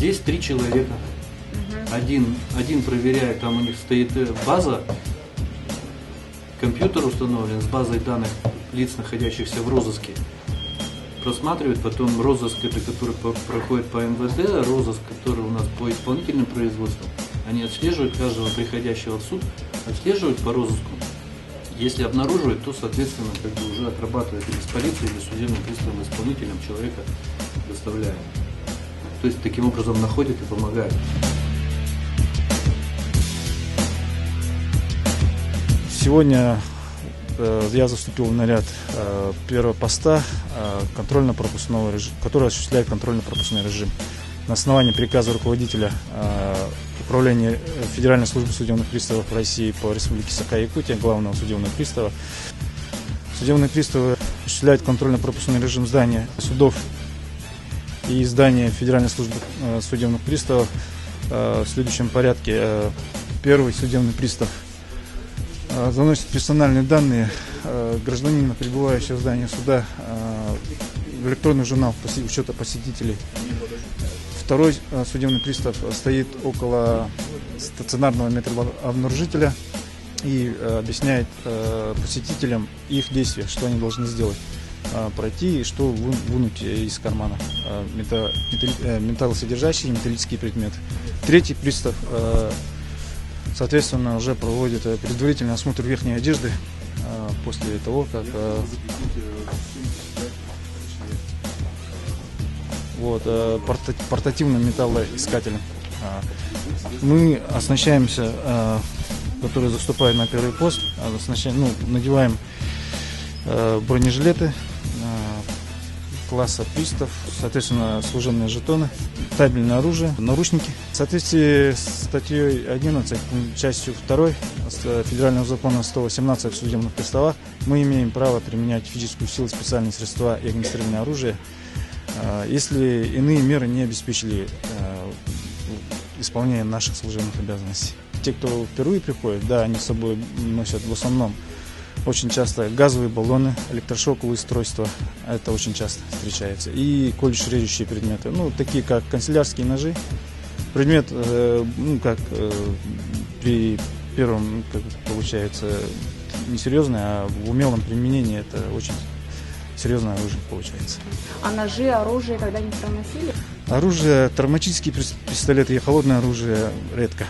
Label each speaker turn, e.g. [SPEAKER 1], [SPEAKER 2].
[SPEAKER 1] Здесь 3 человека. Один проверяет, там у них стоит база, компьютер установлен с базой данных лиц, находящихся в розыске. Просматривает, потом розыск, это который проходит по МВД, розыск, который у нас по исполнительным производствам. Они отслеживают каждого приходящего в суд, отслеживают по розыску. Если обнаруживают, то, соответственно, как бы уже отрабатывает или с полицией, или судебным приставом исполнителем человека доставляет. То есть таким образом находят и помогают.
[SPEAKER 2] Сегодня я заступил в наряд первого поста контрольно-пропускного режима, который осуществляет контрольно-пропускной режим. На основании приказа руководителя Управления Федеральной службы судебных приставов России по Республике Саха-Якутия, главного судебного пристава. Судебные приставы осуществляют контрольно-пропускной режим здания судов и здания Федеральной службы судебных приставов в следующем порядке. Первый судебный пристав заносит персональные данные гражданина, прибывающего в здание суда, в электронный журнал учета посетителей. Второй судебный пристав стоит около стационарного метрообнаружителя и объясняет посетителям их действия, что они должны сделать. Пройти и что вынуть из кармана металлосодержащие металлические предметы. Третий пристав соответственно уже проводит предварительный осмотр верхней одежды после того, как портативным металлоискателем. Мы оснащаемся, которые заступают на первый пост, надеваем бронежилеты класса пристав, соответственно, служебные жетоны, табельное оружие, наручники. В соответствии с статьей 11, частью 2 Федерального закона 118 о судебных приставах, мы имеем право применять физическую силу, специальные средства и огнестрельное оружие, если иные меры не обеспечили исполнение наших служебных обязанностей. Те, кто впервые приходит, да, они с собой носят в основном очень часто газовые баллоны, электрошоковые устройства, это очень часто встречается, и колюще-режущие предметы, такие как канцелярские ножи. Предмет, при первом, получается, несерьезный, а в умелом применении это очень серьезное оружие получается.
[SPEAKER 3] А ножи, оружие когда-нибудь проносили?
[SPEAKER 2] Оружие, травматические пистолеты и холодное оружие редко.